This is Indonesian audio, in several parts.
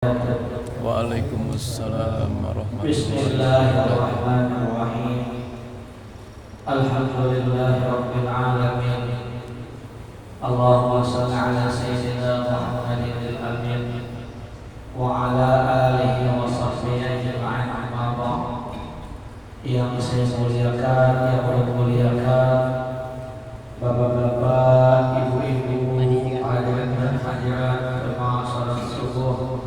Waalaikumsalam warahmatullahi wabarakatuh. Bismillahirrahmanirrahim. Alhamdulillahirabbil alamin. Allahumma shalli ala sayyidina Muhammadin al-amin wa ala alihi wa sahbihi ajma'in, amma ba'd. Yang saya muliakan, yang bermuliakan bapak-bapak, ibu-ibu, hadirin dan hadirat jemaah salat subuh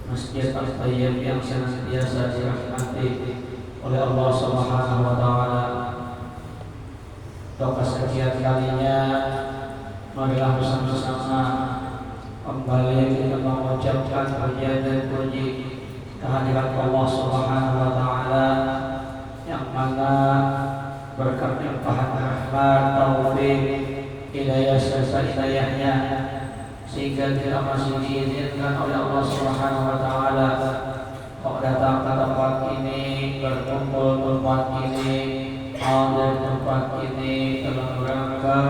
Masjid Al-Tayyib yang senantiasa dirahmati oleh Allah Subhanahu wa taala. Untuk kesekian kalinya, marilah bersama-sama kembali kita mengucapkan pujian dan puji kehadirat Allah Subhanahu wa taala yang mana berkat limpahan rahmat, taufik, hidayah serta hidayahnya sehingga kita masih diizinkan oleh Allah Subhanahu wa taala untuk datang ke tempat ini, berkumpul tempat ini, hadir tempat ini dalam rangka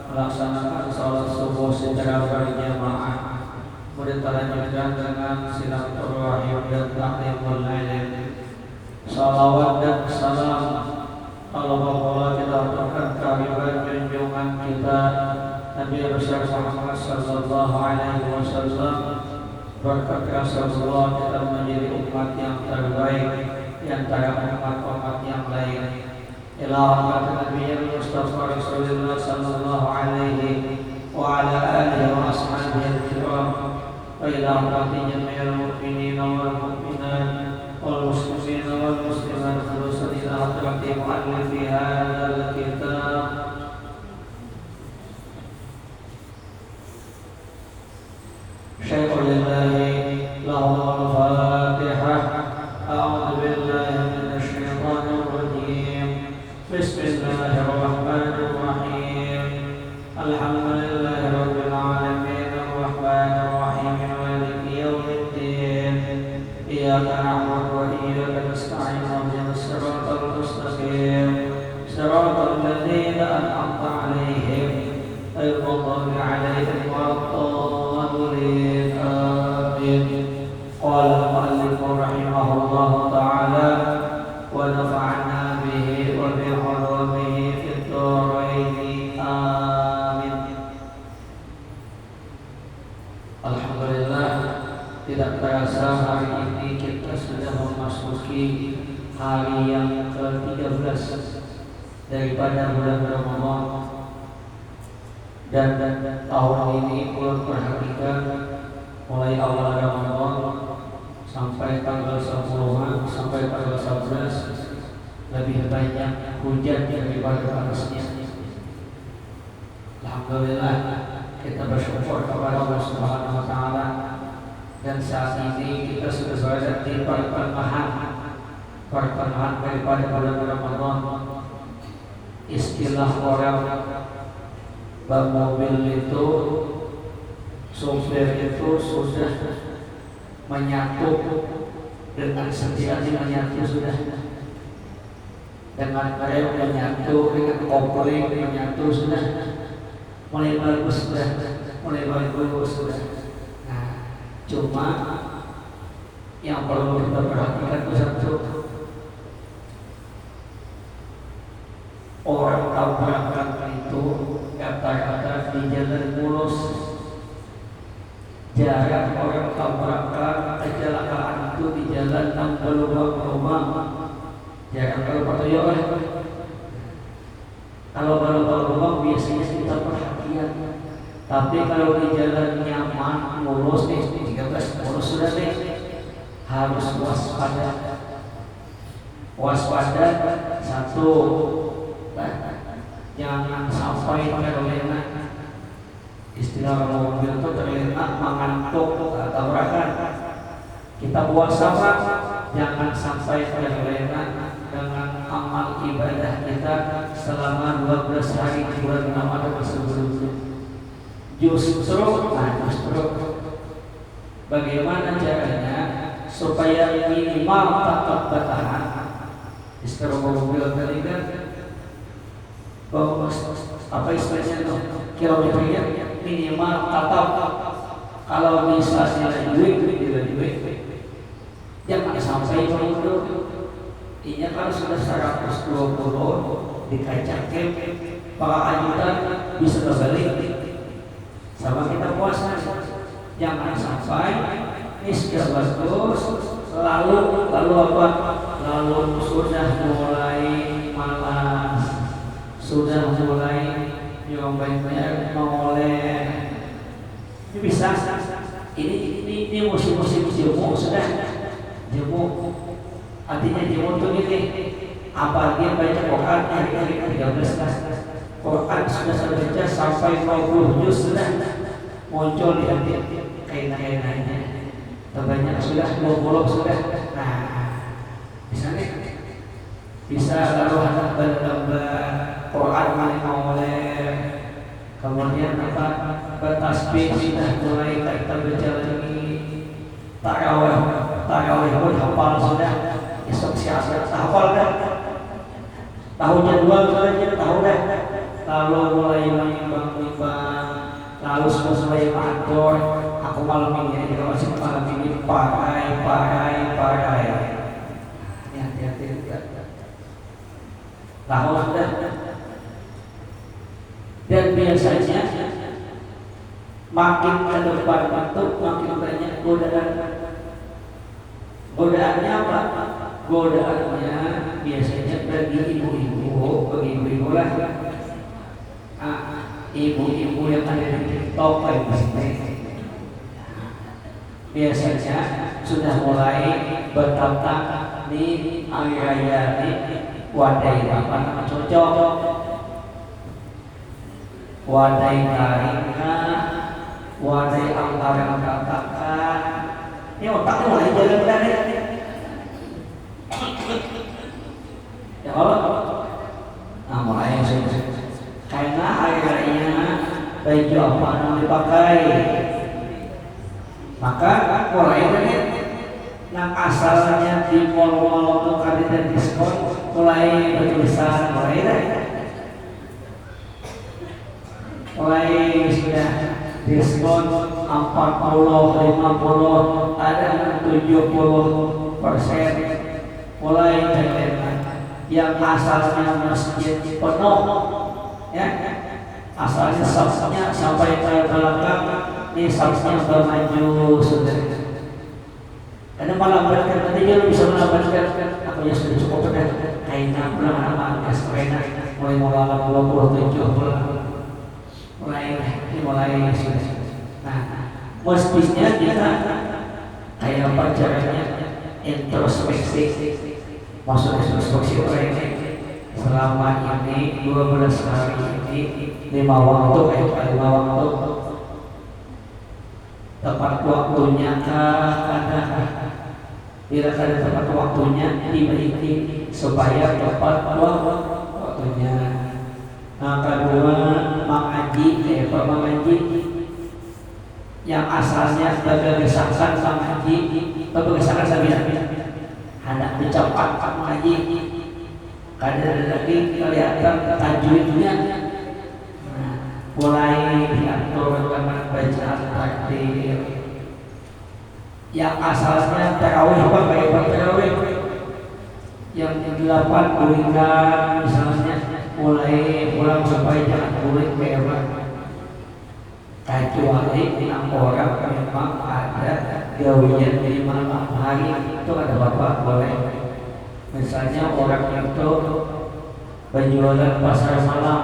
melaksanakan salat subuh secara berjamaah. Kemudian lanjutkan dengan silaturahim dan ta'limul ilm. Salawat dan salam Allah kita aturkan kehadiran junjungan kita Nabi besar Muhammad sallallahu alaihi wasallam. Berkat Rasulullah kita menjadi umat yang terbaik di antara umat-umat yang lain. Ila rahmat Nabi Mustafa Rasulullah sallallahu alaihi wa ala alihi wa ashabihi al-kiram. Wa ila rahmati jami'il mu'minin wal mu'minat wal muslimin wal muslimat khususan ila hadrati mu'allifi hadzal kitab. شيخ لله لهم الفاتحة. أعوذ بالله من الشيطان الرجيم. بسم الله الرحمن الرحيم. الحمد لله رب العالمين الرحمن الرحيم مالك يوم الدين. إياك نعبد وإياك نستعين اهدنا الصراط المستقيم صراط الذين أنعمت عليهم غير المغضوب عليهم ولا الضالين. قال المؤلف رحمه الله تعالى ونفعنا به وبعلومه في الدارين آمين. Alhamdulillah, tidak terasa hari ini kita sudah memasuki hari yang ke-13 daripada bulan Ramadan. Dan tahun ini ulun perhatikan mulai awal Ramadan sampai tanggal 10 sampai tanggal 11 lebih banyak hujan daripada panasnya. Alhamdulillah, kita bersyukur kepada Allah Subhanahu wa taala, dan saat ini kita sudah berada di pertengahan daripada bulan Ramadan. Istilah orang mobil itu, sopir itu sudah menyatu dengan setiap menyatu sudah dengan rem menyatu, dengan kopling menyatu sudah, mulai bagus sudah. Nah, cuma yang perlu kita perhatikan itu satu, orang tabrakan itu kata-kata di jalan mulus. Jarak orang tabrakan kecelakaan itu di jalan yang berlubang-lubang. Jarak kalau patoyo kalau berlubang-lubang biasanya kita perhatian. Tapi kalau di jalan nyaman, mulus nih, 13 mulus sudah nih, harus waspada. Satu, jangan sampai terlena. Istilah mobil itu terlena, mengantuk, tabrakan. Kita puasa, jangan sampai terlena dengan amal ibadah kita selama 12 hari di bulan Ramadan sebelumnya. Justru bagaimana caranya supaya minimal tetap bertahan. Istilah mobil tadi kan apa istilahnya itu, kilometernya minimal tetap Kalau bisa nilai duit, jangan sampai itu. Iya kalau sudah 120 dikacakin para ajudan bisa kembali sama kita puasa. Jangan sampai sudah bagus lalu apa? Lalu sudah mulai malas, sudah mulai nyobain mengoleh. Ini bisa. Ini musim-musim jemu sudah jemu. Artinya jemu itu ini apa dia baca Quran hari 13 Quran sudah saya baca sampai 50 juz sudah muncul di hati kainan-kainannya. Terbanyak sudah 20 sudah. Nah, bisa lalu anak berlomba Quran oleh kemudian apa bertasbih sudah mulai kita baca lagi tarawih pun hafal sudah. Esok siapa hafal dah tahu jadwal saja tahu dah. Lalu mulai menimbang lalu selesai matur aku malam ini kalau masih malam ini parai hati-hati tahu sudah. Dan biasanya makin ke depan itu makin banyak godaan. Godaannya apa? Godaannya biasanya bagi ibu-ibu lah. Ibu-ibu yang ada di TikTok biasanya sudah mulai bertata di hari raya di wadai apa nama cocok, wadai karina, wadai angkara katakan. Ini otaknya mulai jalan dari. Ya Allah, nah mulai karena hari raya baju apa yang dipakai, maka mulai dari yang asalnya di mall-mall untuk kali dan diskon mulai bertulisan mulai sudah diskon 40, 50, ada 70%. Mulai dari yang asalnya masjid penuh, ya, asalnya sabnya sampai ke belakang, ini sabnya bermaju sudah. Karena malam berkat nanti dia bisa melakukan aku ya sudah cukup benar kainan belum gas kainan mulai 27 mulai sudah. Nah, mestinya kita kayak apa caranya introspeksi, masuk introspeksi orang ini selama ini 12 hari ini 5 waktu tepat waktunya ada bila ada tepat waktunya diberiti supaya tepat waktunya. Nah, kedua mengaji yang asalnya bergesakan mengaji bergesakan sabian hendak dicepat mengaji kadang lagi kelihatan tajwidnya. Nah, mulai diatur dengan bacaan takbir yang asalnya tarawih tarawih yang 8 berikan misalnya mulai pulang supaya jangan kulit merah kecuali 6 orang memang ada gawian di malam hari itu ada bapak boleh. Misalnya orang itu penjualan pasar malam,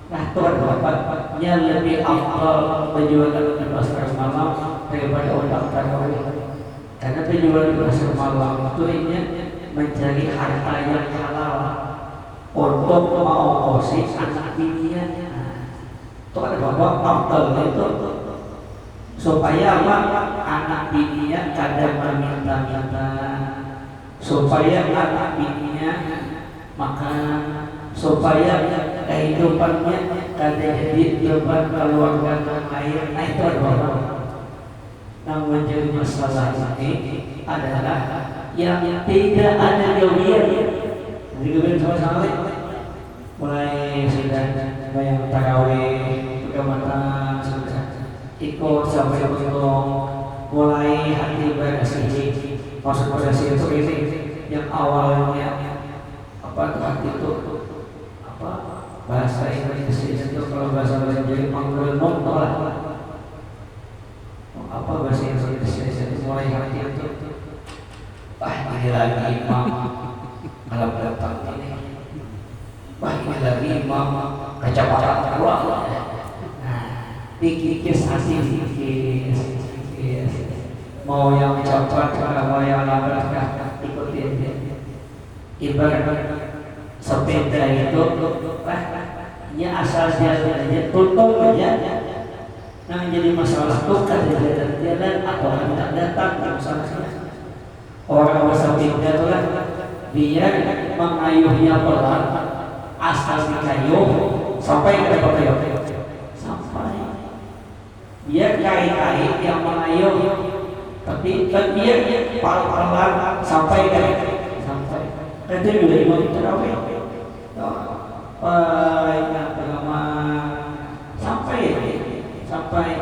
nah itu ada bapaknya lebih afdal penjualan di pasar malam daripada orang tarawih. Karena penjualan di pasar malam itu ini mencari harta yang halal untuk mengongkosi anak bininya. Itu ada bapak afdalnya itu supaya apa? Anak bininya kadang meminta-minta, supaya anak bininya makan, supaya kehidupannya kadang jadi beban keluarga air. Nah itu ada bapak. Yang menjadi masalah ini adalah yang tidak ada gawian. Jadi gawian sama-sama mulai sudah bayang tarawih, pegamatan sudah ikut sampai untuk mulai hati bersih. Maksud bersih itu ini yang awalnya apa hati itu apa bahasa Indonesia itu kalau bahasa Indonesia panggil nonton apa bahasa Indonesia itu mulai hati itu ini lagi imam malam datang ini ini lagi imam kecapatan pulang dikikis hati dikikis mau yang cepat mau yang lambat ikutin ibarat sepeda itu ya asal jalan tutup aja nah jadi masalah tuh kan jalan atau tidak datang misalnya orang sepeda itu kan dia mengayuhnya pelan asal dikayuh sampai ke depan sampai dia kait-kait yang mengayuh tapi kan dia pelan sampai ke sampai itu juga imam tarawih sampai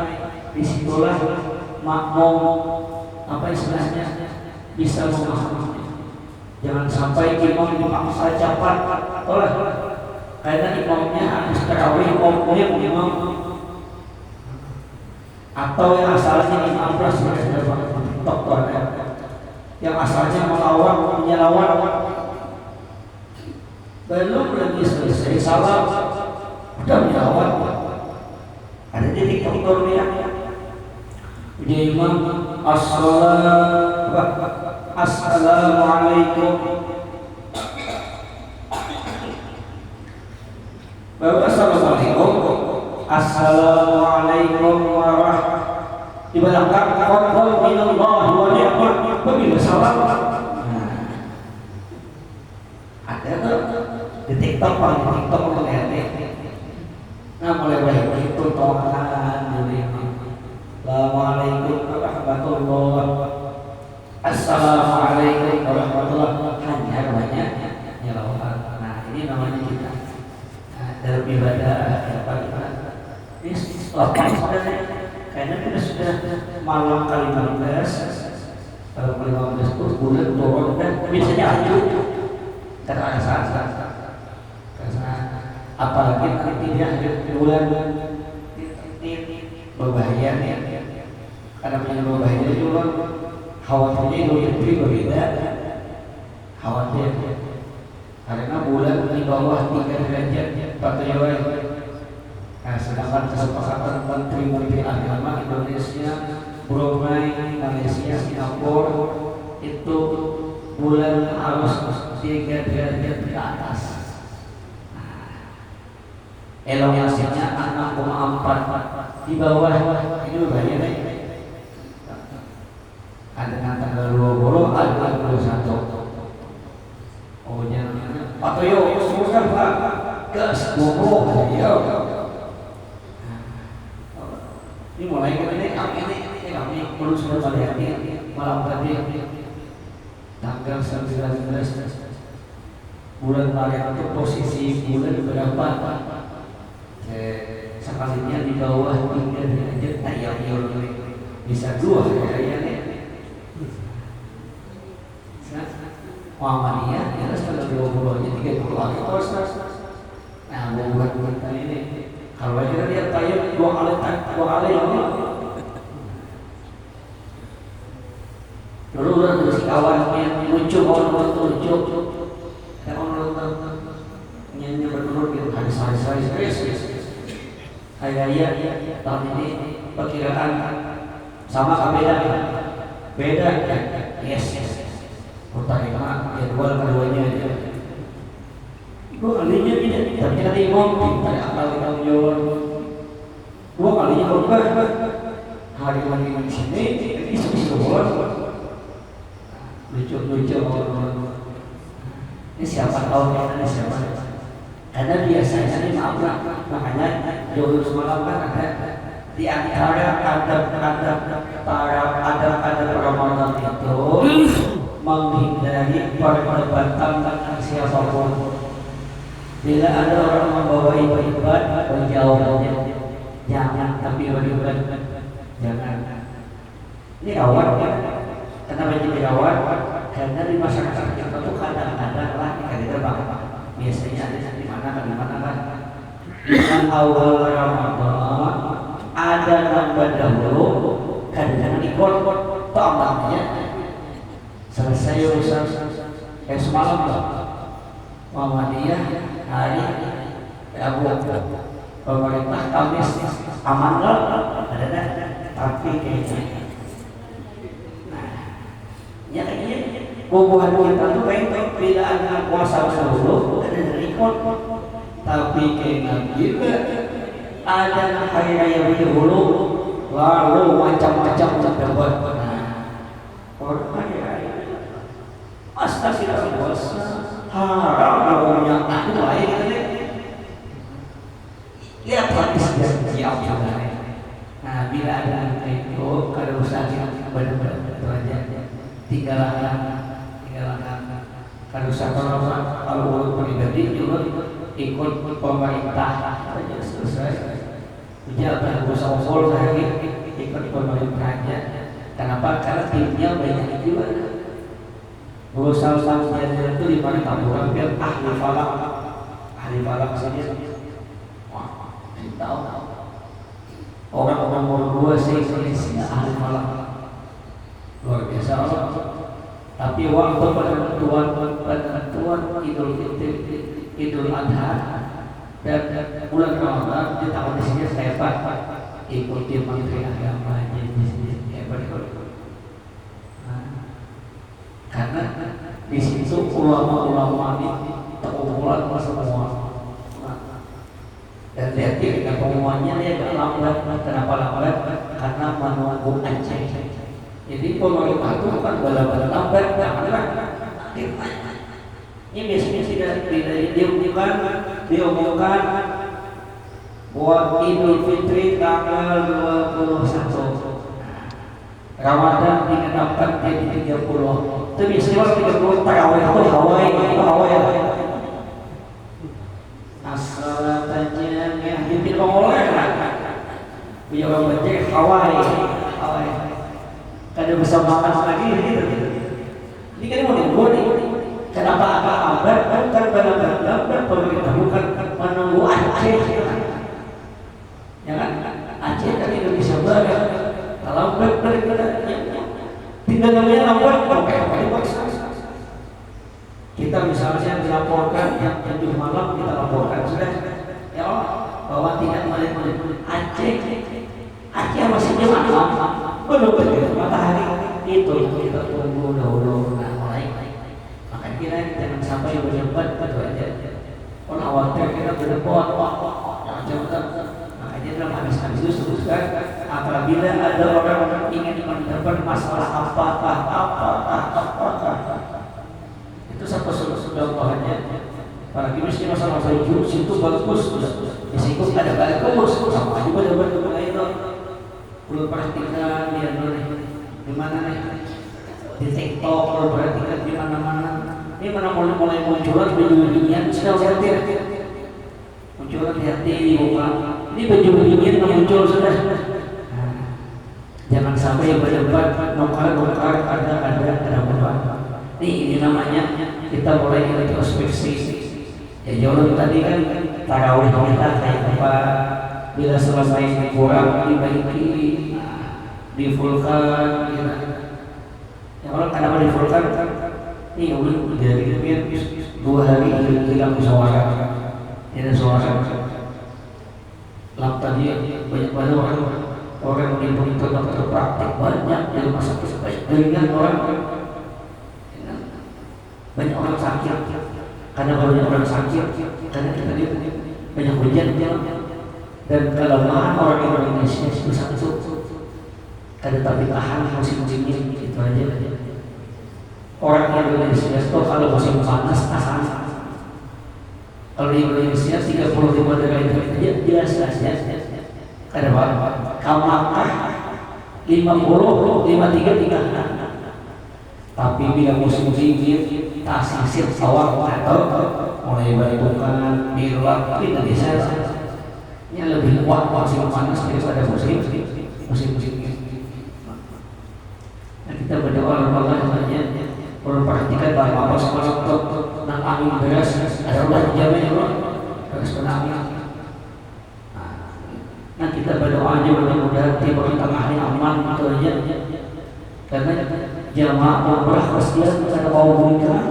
di situlah makmum apa istilahnya bisa memahami. Jangan sampai imam dipaksa cepat oleh karena imamnya harus tarawih imam atau yang asalnya imam yang asalnya menyelawan belum lagi selesai salam udah menyelawan ada titik doktornya dia imam assalamualaikum baru assalamualaikum warahmatullahi di belakang qul minallahi wa ni'mat begitu salam ada di TikTok nah mulai baik itu tohan assalamualaikum warahmatullahi assalamualaikum warahmatullahi hanya banyak nyelawat. Nah ini namanya kita dalam ibadah apa ini karena kita sudah malam kali 15 kalau kali 15 itu bulan turun dan biasanya lanjut karena ada saat karena apalagi nanti dia hadir bulan berbahaya karena punya berbahaya juga khawatirnya Idul Fitri berbeda khawatir karena bulan di bawah 3 derajat 4 derajat. Nah sedangkan kesepakatan Menteri Agama Indonesia, Brunei, Malaysia, Singapura itu bulan harus 3 derajat ke atas. Elongasinya 6,4 di bawah ini berbahaya nih. Ada tanggal 20 ada 21. Oh jangan atau yuk susah pak ke 20 ya. Ini mulai kami perlu sudah balik malam tadi tanggal 19 bulan Maret itu posisi bulan berapa? Sekalinya di bawah 3 derajat ayam bisa 2 kayaknya. Muhammadiyah ya setelah 20 aja 30 hari terus. Nah buat kita ini kalau kita lihat tayyib 2 kali ini dulu udah terus kawan yang lucu orang lucu yang orang nyanyi berdua gitu hari kayak tahun ini perkiraan sama beda yes pertandingan keduanya aja. Dua kalinya ini, tapi kali imam pada akal kita jawab. 2 kalinya khutbah hari lagi di sini, isu bola. Lucu orang. Ini siapa tahu ini siapa? Karena biasanya ini maaf lah, makanya jauh semalam kan ada di antara ada Ramadan itu menghindari perdebatan tentang siapapun. Bila ada orang membawa ibadah berjauhnya, jangan tapi beribadah. dirawat ya. Kenapa dirawat? Karena di masyarakat kita tuh kadang-kadang lah kita terbang. Biasanya ada di mana kan. Bulan awal Ramadan ada nambah dahulu, kadang-kadang ikut tambahnya selesai urusan semalam loh. Muhammadiyah hari Rabu, pemerintah Kamis aman loh, ada tapi kayaknya ya kayaknya hubungan kita tuh kayak bila ada puasa dahulu ada ikut, tapi kayaknya juga ada hari raya dahulu lalu macam-macam terdapat. Orang hari raya astagfirullah haram punya aku lain lihat hadis dan siap sebenarnya. Nah bila ada itu kalau usaha kita benar-benar itu aja tinggalkan kalau usaha kalau urut pribadi juga ikut pemerintah aja selesai ujian berusaha full lagi ikut pemerintahnya. Kenapa? Karena timnya banyak juga. Berusaha itu di mana taburan biar ahli falak saja. Wah, tahu orang nomor 2 sih Indonesia ahli falak luar biasa. Tapi waktu penentuan Idul Fitri, Idul Adha dan bulan Ramadan di tahun di sini saya ikuti Menteri Agama di sini karena di situ ulama-ulama ini terkumpulan semua. Dan lihat dengan pengumumannya dia agak lambat. Kenapa lambat? Karena menunggu Aceh. Jadi pemerintah itu bukan bala-bala lambat, karena ini biasanya tidak diumumkan buat Idul Fitri tanggal 21. Ramadan digenapkan jadi 30. Itu biasanya 30 tarawih itu Hawaii. Asalatannya jadi oleh punya orang baca Hawaii. Kada bisa makan lagi gitu. Ini kan mau dibuat nih. Kenapa abad bukan benar-benar pemerintah bukan menunggu Aceh. Ya kan? Aceh kan Indonesia Barat. Kalau tinggal namanya lambat, kita misalnya dilaporkan yang 7 malam kita laporkan sudah ya bahwa tidak boleh Aceh masih jam 6 belum matahari itu kita tunggu dahulu mulai. Maka kira jangan sampai berdebat itu aja. Kalau khawatir kita berdebat jangan makanya dalam hadis itu sebutkan apabila ada orang ingin mendebat masalah apakah itu satu contohnya apalagi mesti masalah baju situ bagus di situ ada bagus sama juga ada baju itu perlu perhatikan dia di mana nih di TikTok perlu perhatikan di mana-mana ini mana mulai munculan baju dingin sudah lihat munculan hati di muka ini baju dingin muncul sudah. Jangan sampai berdebat nongkar ada berdebat. Ini namanya kita mulai introspeksi. Ya jauh tadi kan tarawih kita kayak apa? Bila selesai kurang dibaiki, difulkan. Ya orang kadang difulkan kan? Ini udah dari 2 hari hilang suara. Tidak suara. Lap tadi banyak orang yang betul-betul praktik banyak di rumah sakit dengan orang banyak orang sakit karena banyak orang sakit karena kita banyak hujan dan kelemahan orang Indonesia itu satu kada tapi tahan musim dingin itu aja. Orang Indonesia itu kalau musim panas tahan. Kalau di Indonesia 35 derajat aja jelas kada apa Kamakah 50, 53 tapi bila musim dingin tasisir sawah atau mulai berbukan biruan Indonesia ini lebih kuat musim panas daripada musim dingin. kita berdoa kepada Allah saja. Kalau perhatikan bahwa apa sekolah untuk nang angin beras, ada udah dijamin ya bro, beras kena angin. Nah kita berdoa aja mudah-mudahan timur tengah ini aman itu aja. Karena jamaah umrah kesian ada mau menikah.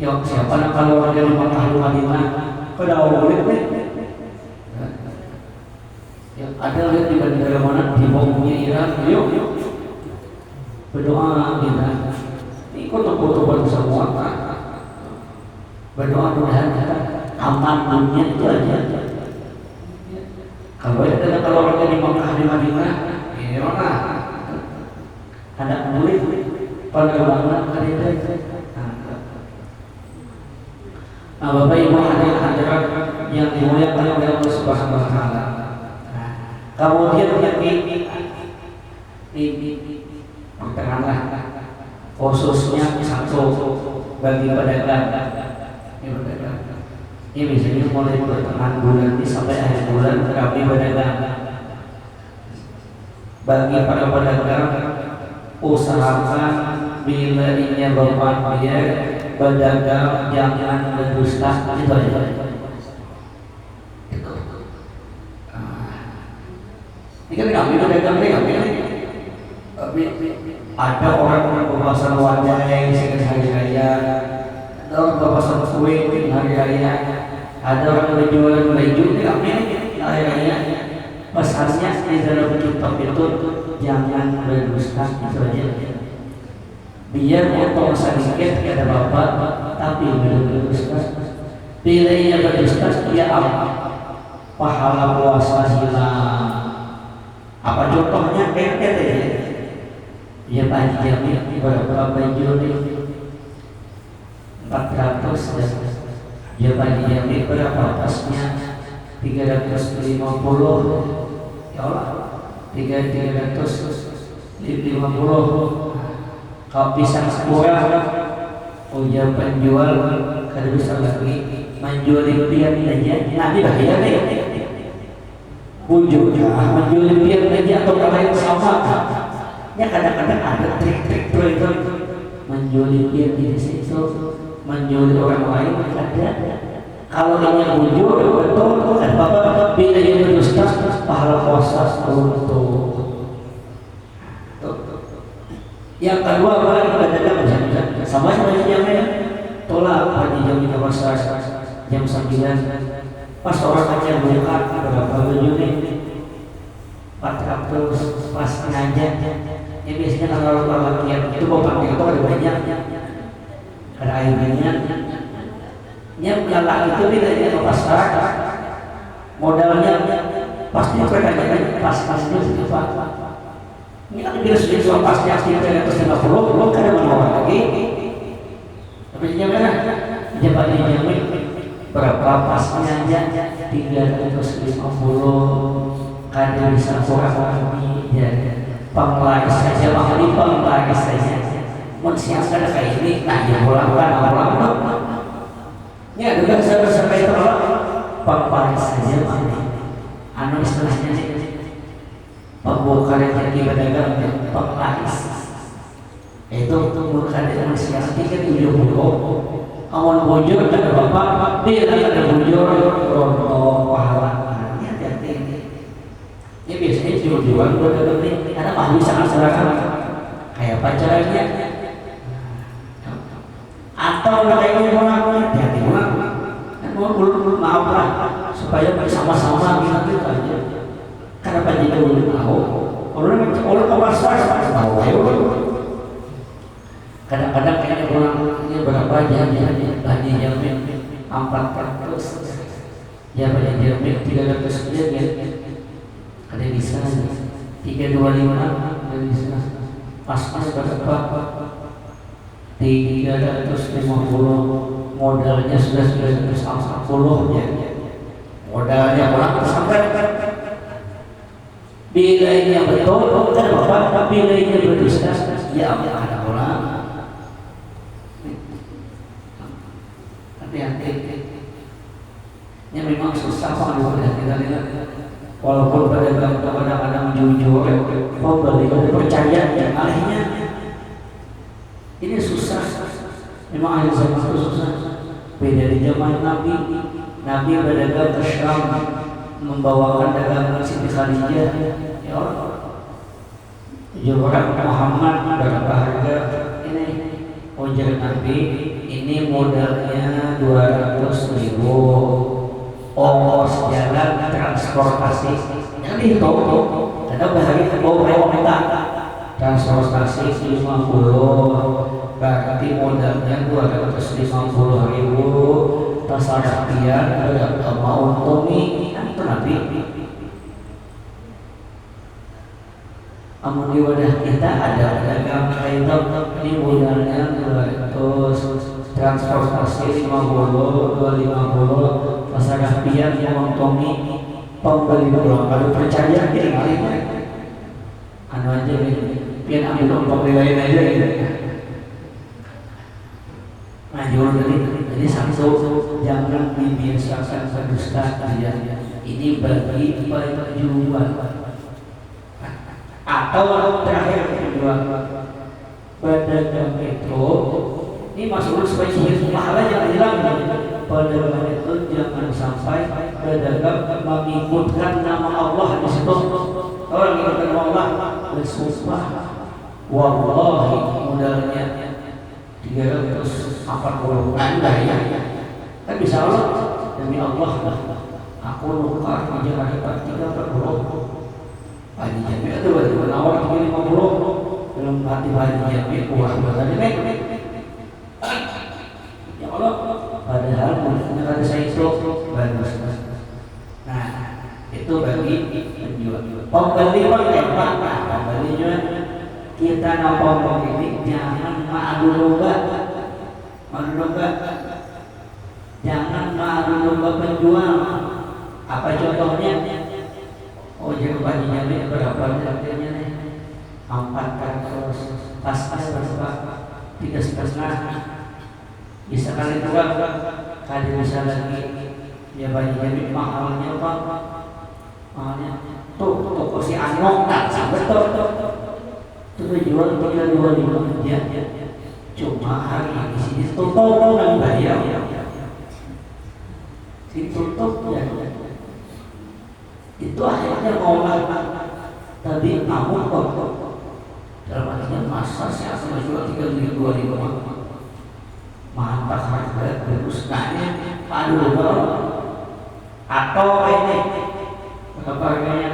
Ya siapa nak kalau ada di Makkah di Madinah, kalau boleh deh. Ya ada lihat di bandara mana di bomnya Iran, yuk berdoa kita. Ikut foto-foto semua. Berdoa mudah-mudahan kita aman dunia itu aja. Kalau orang di Makkah di Madinah, ini mana? Ada murid penerbangan hari itu. Nah, Bapak Ibu hadirin yang dimuliakan oleh Allah Subhanahu wa taala. Kemudian ini pertengahan khususnya satu bagi pedagang. Ini biasanya mulai pertengahan bulan ini sampai akhir bulan kami berdagang. Bagi para pedagang, usahakan bila ini bermanfaat berdagang jangan berdusta, itu aja. Ini kan kami berdagang ada orang berpasar wadah yang hari raya, ada orang berpasar kue hari raya, ada orang berjualan baju kami hari raya. Pesannya di dalam kitab itu jangan berdusta, itu aja. Biar potong sedikit ada bapak, tapi belum berdusta. Bila ia berdusta, ia pahala puasa hilang. Apa contohnya? Ya Pak Haji berapa baju nih? 400 ya Pak Haji berapa tasnya? 350 ya Allah 350. Kalau pisang sebuah ujar penjual kada bisa lagi menjual impian aja nanti bahaya nih wujudnya menjual impian aja atau kalian sama ya kadang-kadang ada trik-trik itu menjual impian di situ menjual orang lain ada. Kalau ini wujud betul kan Bapak bila yang berdusta pahala puasa untuk. Yang kedua adalah pedagang sama jamnya tolak pagi jam 3 jam 9 pas orang aja buka berapa baju nih 400 pas ngajak ya biasanya kalau laki-laki itu mau pakai itu ada banyak ada airnya yang laki itu bedanya ke pasar modalnya pasti pas-pasnya segitu ini kan bila sudah jual pasnya sekitar 350 belum kan ada menawar lagi tapi jangan jabat dijamin berapa pasnya aja 350 kada bisa kurang kami ya pengelais saja mahali pengelais saja mensiaskan kayak ini nah ya pulang ini ada sampai terlalu pengelais saja mahali anu istilahnya nih pembuka rezeki pedagang pengelais itu bukan manusia tiket 70 awan bujur ada bapak dia ada bujur rontok pahala ya biasanya jual pedagang ini karena ahli sangat seragam kayak pacarnya atau kayak orang hati-hati pulang kan belum maaf lah supaya sama-sama gitu aja. Karena Pak Jika belum tahu, orang kewaspada tahu. Kadang-kadang kayaknya orang ini berapa jam Haji Jamil 400, ya Haji Jamil 300 ya, ada bisa 325, ada bisa pas-pas berapa 350 modalnya sudah 940 ya, modalnya orang sampai bila ini yang betul kan Bapak bila ini berdusta ya ada orang hati-hati ini memang susah kalau kita lihat walaupun pada kadang-kadang jujur, pembeli percaya yang alihnya. Ini susah. Memang akhir zaman itu susah. Beda di zaman Nabi. Nabi berdagang ke Syam, membawakan dagangan Siti Khadijah. Ya Allah. Orang Muhammad berharga ini ujar Nabi, ini modalnya 200.000, ongkos jalan transportasi. Jadi itu, ada bahari bawa minta transportasi 50, berarti modalnya 250.000. Pasar dia mau untungi, itu Nabi. Amun di wadah kita ada dagang itu, ini modalnya 200, transportasi 50, 250, pasar dia menguntungi pembeli pulang. Kalau percaya ini kalinya, anu aja nih, pian ambil umpam lain aja gitu. Majul jadi satu, jangan dibiasakan berdusta dia. Ini bagi penjual. Atau terakhir kedua, pedagang itu ini masuk sebagai pahala yang hilang. Pedagang itu jangan sampai pedagang mengikutkan nama Allah di situ. Orang mengikutkan nama Allah bersumpah, wallahi modalnya 340 anda ya. Kan bisa Allah, demi Allah aku nukar di Jakarta 340. Haji Jami itu baru nawar 350 dalam hati Haji Jami uang tadi nek. Ya Allah, padahal mulanya kata saya itu bagus. Nah, itu bagi penjual. Pembeli pun hebat. Pembelinya kita nampang ini jangan madu domba. Jangan madu domba penjual. Apa contohnya? Oh jadi Haji Jami berapa harganya nih? 400, pasnya berapa? 3,5. Bisa kali dua, kali bisa lagi. Ya Haji Jami mahalnya apa? Mahalnya toko si Anok tak betul. Itu jual 325 aja. Cuma hari ini sini tutup dan bayar. Si tutup ya. Itu akhirnya ngolah tadi namun kok dalam artinya masa sih asal jual 325 mantap harga berusnanya aduh atau ini berapa harganya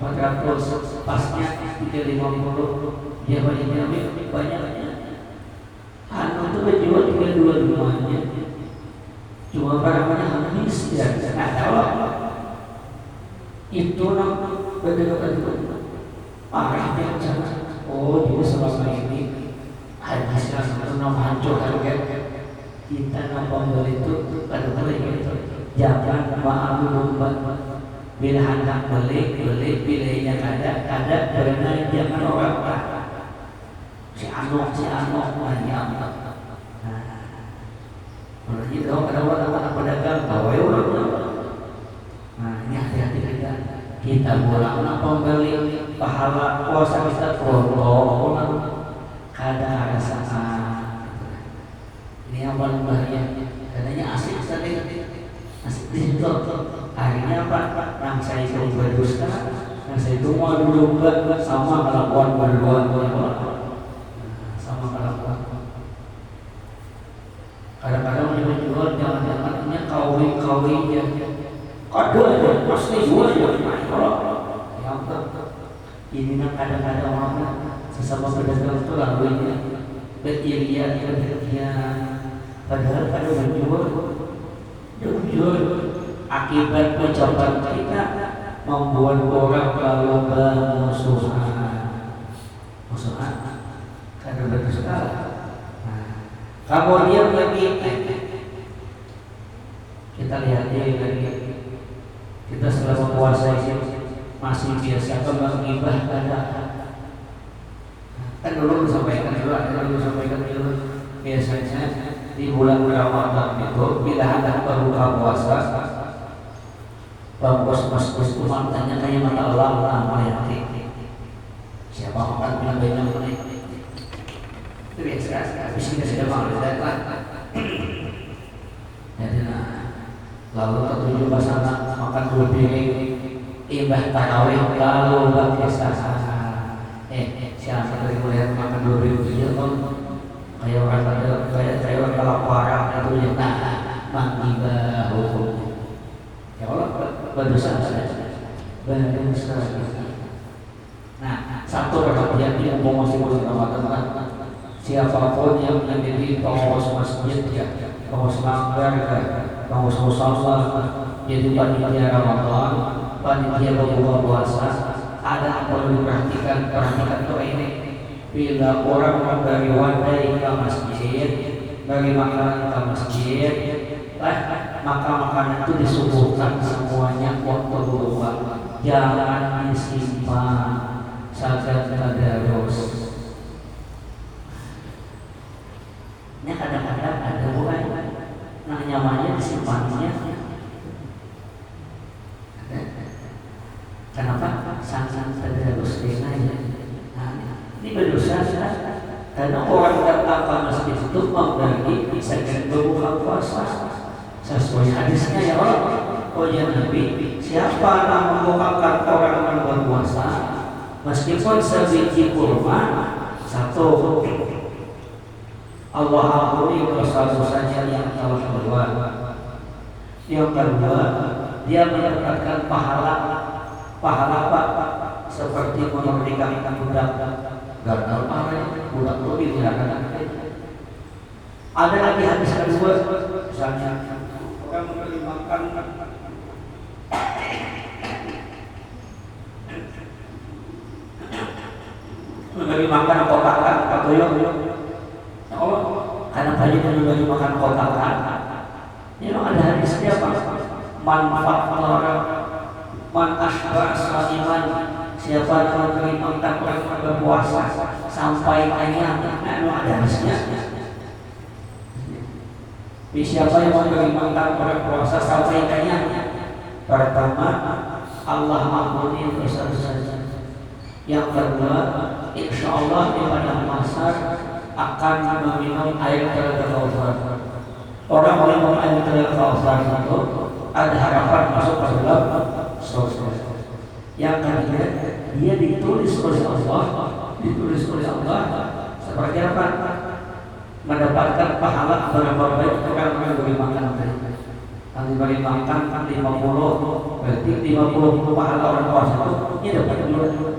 400 pasnya 350 dia banyak anu itu jual 325 nya cuma barangnya habis ya nggak tahu itu betul-betul parah dia jangan. Oh jadi selama ini hasilnya itu hancur harga kita pembeli itu betul-betul gitu. Jangan maaf lumban bila hendak beli pilihnya ada karena jangan orang si Anok banyak. Kalau gitu ada orang pedagang bawa orang. Nah ini hati-hati kita pulang pembeli pahala puasa kita foto kada rasa ini yang paling bahaya katanya asik tadi asik di situ akhirnya apa yang saya itu berdusta yang saya itu mau dulu sama kelakuan berdua sama kelakuan kadang-kadang dia menjual jangan-jangannya kawin ya kado aja pasti jual ya ini kadang-kadang orang sesama pedagang itu lalu ini beririan padahal pada menjual jujur akibat ucapan kita membuat orang kalau musuhan karena berdusta. Kemudian lagi kita lihat lagi kita selama puasa ini masih biasa kembang gibah kan dulu sampaikan dulu biasanya di bulan Ramadan itu bila ada berbuka puasa Bangkos mas itu tanya kayak mata Allah lama ya. Siapa makan bilang banyak menit itu biasa. Habis kita sudah makan datang. Jadi lalu ketujuh pasangan makan 2 piring imbah tarawih lalu bagi siapa dari melihat makan 2 piring itu kayak orang kayak orang kelaparan itu ya manggiba hukumnya. Ya Allah berdosa berdosa. Nah, satu perhatian di umum masih bulan Ramadan, siapapun yang menjadi pengurus masjid ya, pengurus langgar, pengurus musafah, jadi panitia Ramadan, panitia berbuka puasa, ada yang perlu diperhatikan tuh ini. Bila orang dari wadai ke masjid, dari makanan ke masjid, maka makanan itu disuguhkan semuanya waktu berbuka. Jangan disimpan saja tadarus. Ini kadang-kadang ada bukan, nah nyamannya disimpannya. Kenapa? Sangat tadarus dengannya. Ini berdosa karena orang datang ke masjid itu membagi segala berbuka puasa sesuai hadisnya ya Allah. Oh ya Nabi, siapa yang membukakan orang yang berpuasa meskipun sebiji kurma satu, Allah ampuni dosa-dosanya yang telah berbuat. Yang kedua, dia mendapatkan pahala apa? Seperti memerdekakan budak. Gagal budak lebih dilakukan. Ada lagi hadis kedua, misalnya orang memberi makan kotakan atau ya Allah karena tadi dia memberi makan kotakan. Ini ada hadisnya apa? Manfaat orang man asbah saliman. Siapa yang memberi makan orang berpuasa sampai kenyang, ada hadisnya. Siapa yang memberi makan orang berpuasa sampai kenyang? Pertama, Allah ampuni dosa-dosanya. Yang kedua, insya Allah di padang mahsyar akan meminum air Telaga Kautsar. Orang minum air Telaga Kautsar itu ada harapan masuk ke dalam surga. Yang ketiga, dia ditulis oleh Allah seperti apa? Mendapatkan pahala berapa baik orang yang diberi makan. Yang diberi makan 50, berarti 50 pahala orang puasa itu dia dapat dulu.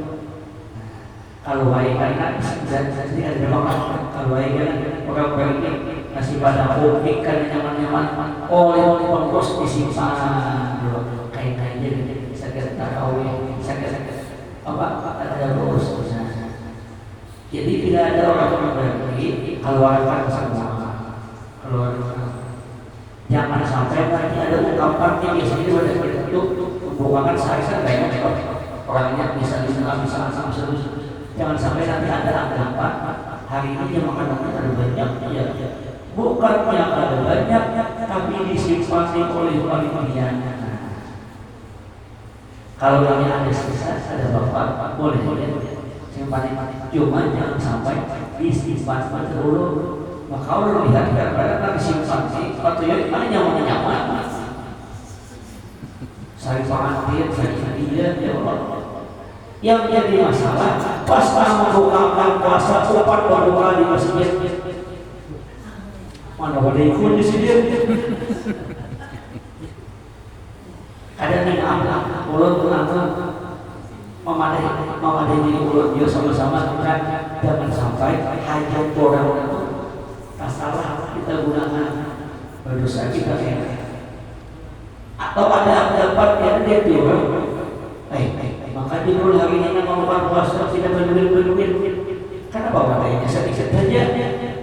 Kalau baik kan jadi ada makan. Kalau baik kan orang baik nasi padang ikan nyaman-nyaman oleh pengkos disimpan dulu kain-kainnya sakit tarawih sakit apa ada urus. Jadi tidak ada orang yang berbagi keluarkan semua keluarkan. Jangan sampai nanti ada ungkapan yang biasanya sudah itu bukan saya banyak orangnya bisa asal. Jangan sampai nanti ada anggapan hari ini yang makanannya ada banyak ya. Bukannya ada banyak tapi disimpan oleh panitia. Kalau yang ada sisa ada bapak boleh simpan, cuma jangan sampai disimpan dulu. Maka kalau lihat kadang-kadang disimpan atau yang mana nyaman saya pengantin saya dia ya Allah. Yang jadi masalah pas membukakan puasa 4 berbuka di masjid mana boleh ikut di sini. Ada nih mulut memadai mulut dia sama-sama kan. Jangan sampai hajat orang itu tak salah kita gunakan berdosa kita ya. Atau ada dapat yang dia tidur maka di bulan hari ini membuka puasa tidak berduit. Kenapa katanya sedikit saja?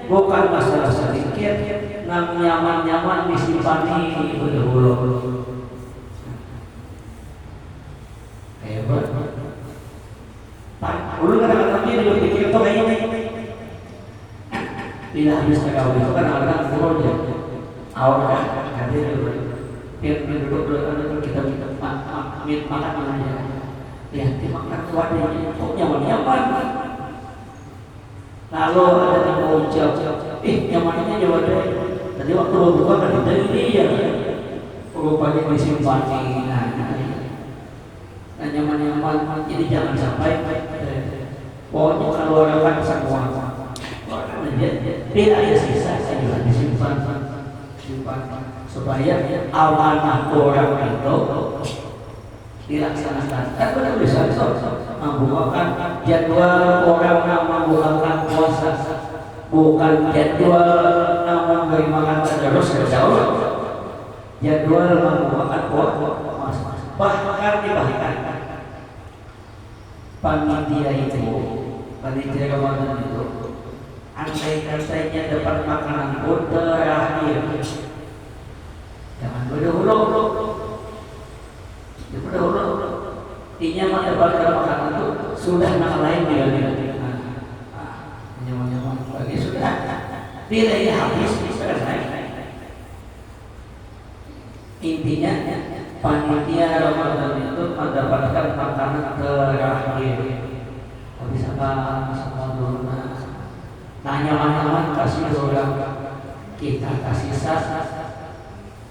Bukan masalah sedikit, nyaman-nyaman disimpani dulu. Hebat. Dulu kadang-kadang dia berpikir itu kayak ini. Tidak habis tarawih itu kan ada furoja. Awal kan hadir dulu. Duduk kita makan aja. Ya, dimakan wadahnya kok nyaman. Lalu ada yang mengucap, nyamannya ya wadah. Tadi waktu berbuka kan dari dia, rupanya disimpan nah nyaman. Jadi jangan sampai pokoknya keluarkan semua. Tidak ada sisa, juga disimpan supaya amanah orang itu dilaksanakan. Kan benar bisa membukakan jadwal orang yang membukakan puasa, bukan jadwal yang memberi makan terus jauh. Jadwal membukakan puasa. Bahkan panitia Ramadan itu andai-andainya dapat makanan pun terakhir. Jangan berdahulu. Intinya mendapatkan makanan itu sudah lain dia. Nyaman lagi sudah. Nilainya habis selesai. Intinya panitia Ramadan itu mendapatkan makanan terakhir. Habis apa semua dulu. Nah nyaman kasih orang, kita kasih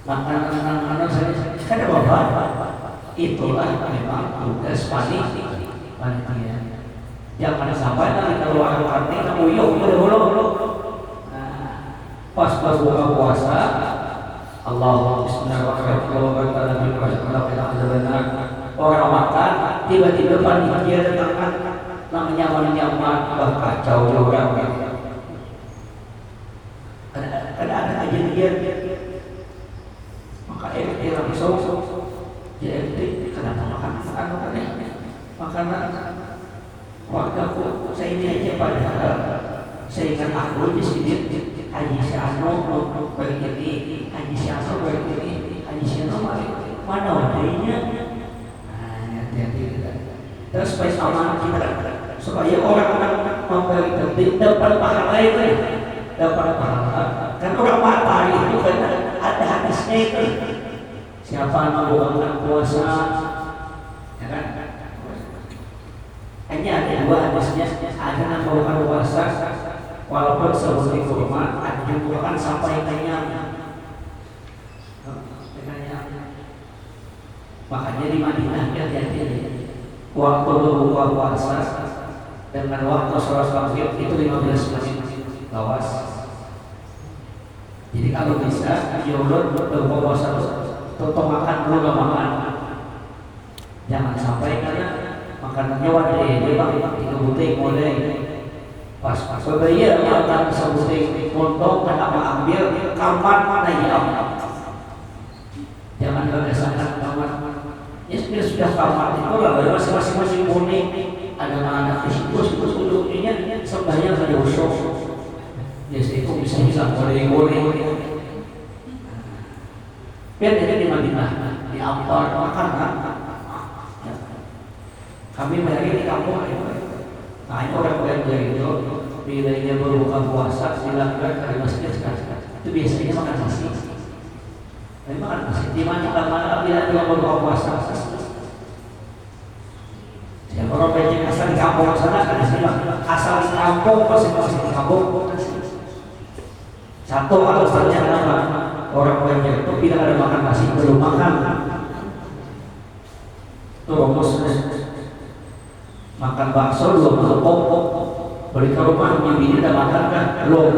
makanan saya ada bapak. Itulah memang tugas panitia. Jangan sampai nanti keluar karti kamu dulu. Pas buka puasa, Allahu Bismillahirrahmanirrahim. Orang makan, tiba-tiba panitia datang namanya nyaman, kacau orang. Ada aja dia. Maka dia langsung jadi kenapa makanan wargaku saya ini aja padahal saya ingat aku di sini Haji Syano begini, Haji Syano begini, Haji Syano mana wadahnya. Hati-hati kita. Terus supaya amanah kita, supaya orang-orang memberi tertib dapat pahala itu, dapat pahala. Kan orang mata itu kan ada hadisnya itu. Siapa yang membukakan puasa, ya kan? Hanya ada dua hadisnya, ada yang membukakan puasa, walaupun seperti kurma, ada juga kan sampai kenyang. Makanya di Madinah hati-hati, waktu berbuka puasa dengan waktu sholat maghrib itu 15 menit lawas. Jadi kalau bisa, jauh berbuka puasa tutup makan dulu gak makan. Jangan sampai karena makanannya wadah dia bang tiga butik mulai pas berbaya makan sebutik montong kena ambil kamar mana ya. Jangan berdasarkan kamar. Ya sudah kamar itu lah masing-masing kuning ada anak di situ ujungnya sebenarnya ada usuk. Ya itu bisa hilang goreng. Biar di Madinah, di Ampar, makan. Kami bayari di kampung. Nah ini orang dari itu, bilanya berbuka puasa, silakan dari masjid sekarang. Itu biasanya makan nasi. Tapi makan nasi. Di mana bila juga berbuka puasa? Siapa orang bayar asal di kampung sana kan asal di kampung masih di kampung. Satu alasannya apa? Orang banyak itu tidak ada makan nasi belum makan. Tuh rumus makan bakso belum makan balik ke rumah bini udah makan kan belum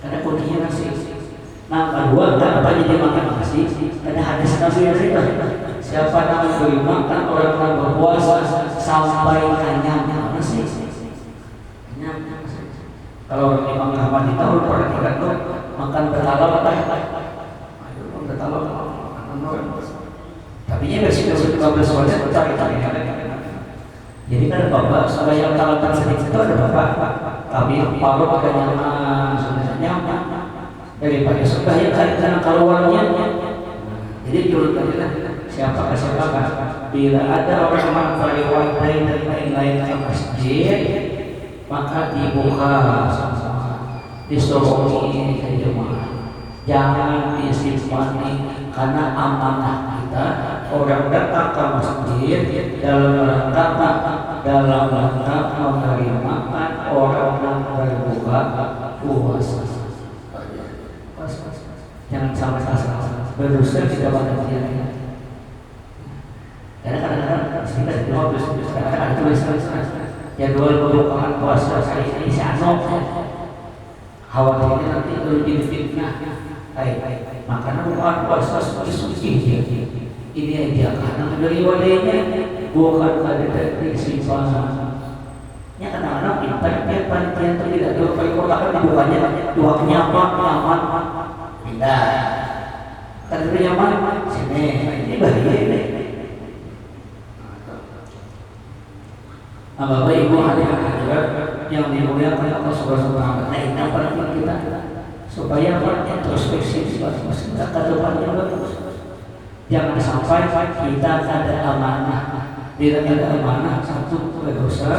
karena kuncinya nasi. Nah kedua kenapa jadi makan nasi? Ada hadis Nabi yang cerita siapa yang memberi makan orang yang berpuasa sampai kenyang nasi. Kalau Imam Ahmad itu perhatikan tuh makan bertalak tapi nya bersih 15 menit cari. Jadi kan bapak kalau yang talatan sedikit itu ada bapak tapi paruh agak nyaman sebenarnya daripada suka yang karena keluarnya. Jadi dulu tadi siapa bila ada orang mengkari wadai dan lain-lain ke masjid maka dibuka disolongi ke jemaah, jangan disimpan karena amanah kita orang datang ke masjid dalam rangka menerima orang yang berbuka puasa. Jangan sampai salah berdosa tidak pada dia. Karena kadang-kadang kita di luar ada tulisan jadwal pembukaan puasa kali ini si Anok. Khawatirnya nanti itu jadi fitnah. Makanan bukan puasa suci. Ini dia karena dari wadahnya bukan dari simpanan. Ya kadang-kadang internet panitia itu tidak ada perkotaan dibukanya dua nyaman. Tidak. Tadi nyaman sini ini bahaya ini. Bapak Ibu hadirin yang dimuliakan Allah Subhanahu wa taala. Nah, ini apa kita supaya introspeksi kita ke depannya bagus. Jangan sampai kita ada amanah. Bila ada amanah satu berdosa,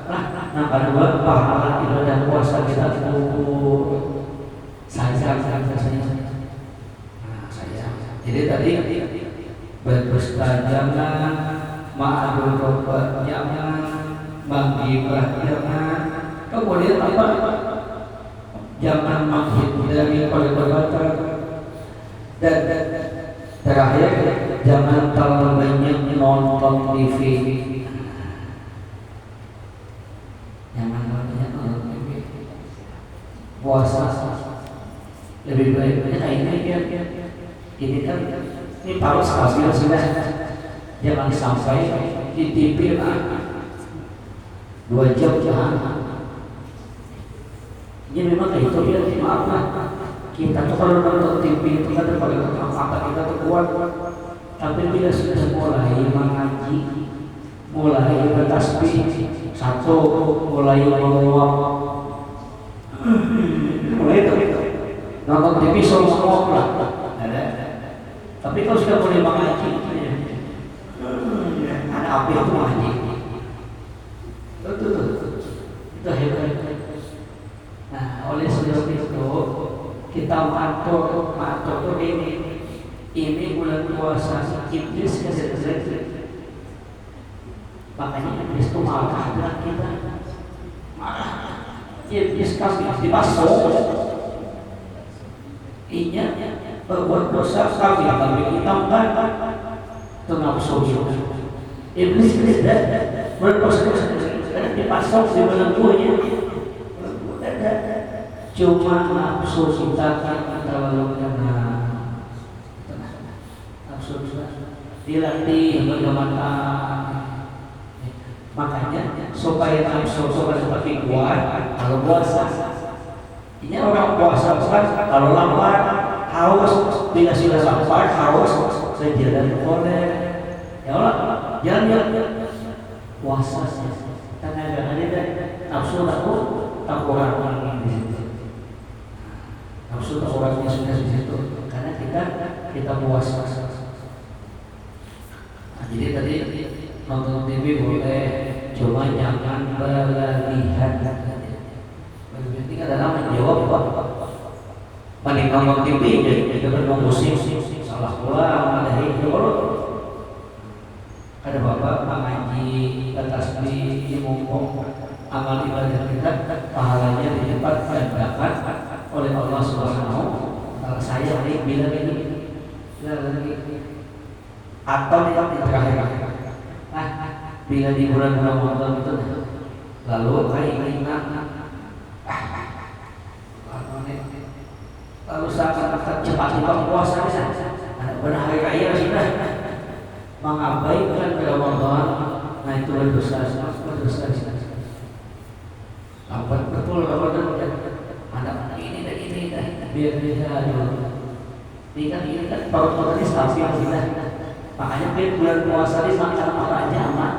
nah kedua pahala ibadah puasa kita gugur. Saya. Jadi tadi berdusta jangan, ma'adul robat jangan, menggibah jangan, kemudian apa? Jangan menghindari perbuatan dan terakhir jangan terlalu banyak nonton TV. Jangan banyak nonton TV. Puasa lebih baik ini kan ini harus stabil sudah. Jangan sampai di TV 2 jam jangan. Ini memang itu dia maaf lah. Kita tuh kalau nonton TV itu kan paling mata kita tuh kuat. Tapi bila sudah mulai mengaji, mulai bertasbih, satu mulai menguap, mulai itu nonton TV semua lah. Tapi kalau sudah mulai mengaji, ada api itu mengaji. Itu hebat. Nah, oleh sebab itu kita mengatur ini bulan puasa iblis keseret. Makanya iblis itu marah dengan kita. Marah. Iblis kami dipasung. Inya berbuat dosa kami kita kan itu nafsu. Iblis tidak berdosa karena dipasung di belenggunya. Cuma nafsu kita terlalu kena. Nafsu kita dilatih bagaimana. Makanya supaya nafsu semakin kuat kalau puasa. Ini orang puasa kalau lapar haus, bila sudah lapar haus sejalan boleh. Ya Allah, jangan puasa tenaga ada nafsu tak kurang di situ. Nafsu tak kurangnya sudah di situ karena kita puasa. Nah, jadi tadi nonton TV boleh, cuma jangan berlebihan. Berarti adalah menjawab paling nonton TV jadi nonton musik salah pula ada itu. Ada bapak mengaji tasbih imum amal ibadah kita pahalanya dilipat gandakan oleh Allah Subhanahu wa taala. Saya bilang ini lagi atau di terakhir bila di bulan Ramadan itu lalu keinginan lalu saat cepat puasa ada benar hari raya sudah mengabaikan Ramadan. Nah itu berdosa. Lambat betul Ramadan anak ini dan ini biar bisa dulu. Ini kan baru tadi stabil sudah. Makanya bulan puasa ini makan apa aja aman.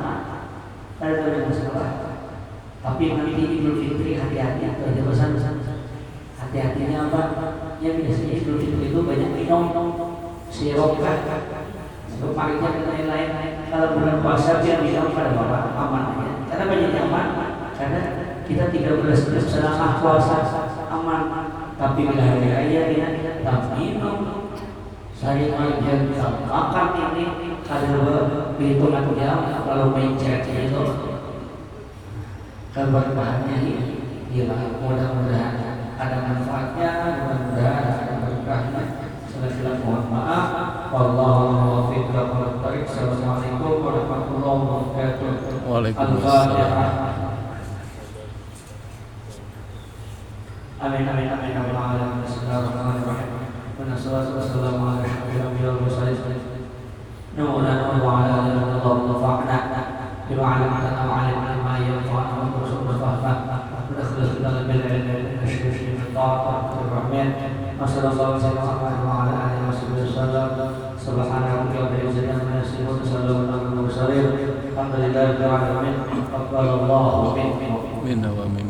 Ada masalah. Tapi nanti Idul Fitri hati-hati itu ada pesan-pesan. Hati-hatinya apa? Ya biasanya Idul Fitri itu banyak minum sirup paginya dan lain-lain. Kalau bulan puasa dia bilang pada bapak aman ya. Karena banyak aman. Karena kita 13 selama puasa aman. Tapi bila hari raya kita minum, saya makan ini ada hitungan jam lalu mencet itu keberkahannya hilang. Mudah-mudahan ada manfaatnya, mudah-mudahan ada berkahnya. Segala mohon maaf. Wallahu muwaffiq ila aqwamit thoriq. Assalamualaikum warahmatullahi wabarakatuh. Waalaikumsalam. Amin amin amin ya rabbal alamin. Bismillahirrahmanirrahim. Wassalatu wassalamu ala asyrofil anbiya'i wal mursalin. Nuhun wa ala alihi wa sahbihi bima 'allamtana wa 'allimna ma yanfa'una wa warzuqna fahma. ونخلص لنا بالعلم والتشريف من طاعتك والرحمن. وصلى الله وسلم وعلى اله وصحبه وسلم. سبحان ربك رب العزة عما يصفون وسلام على المرسلين. الحمد لله رب العالمين. تقبل الله منا ومنكم.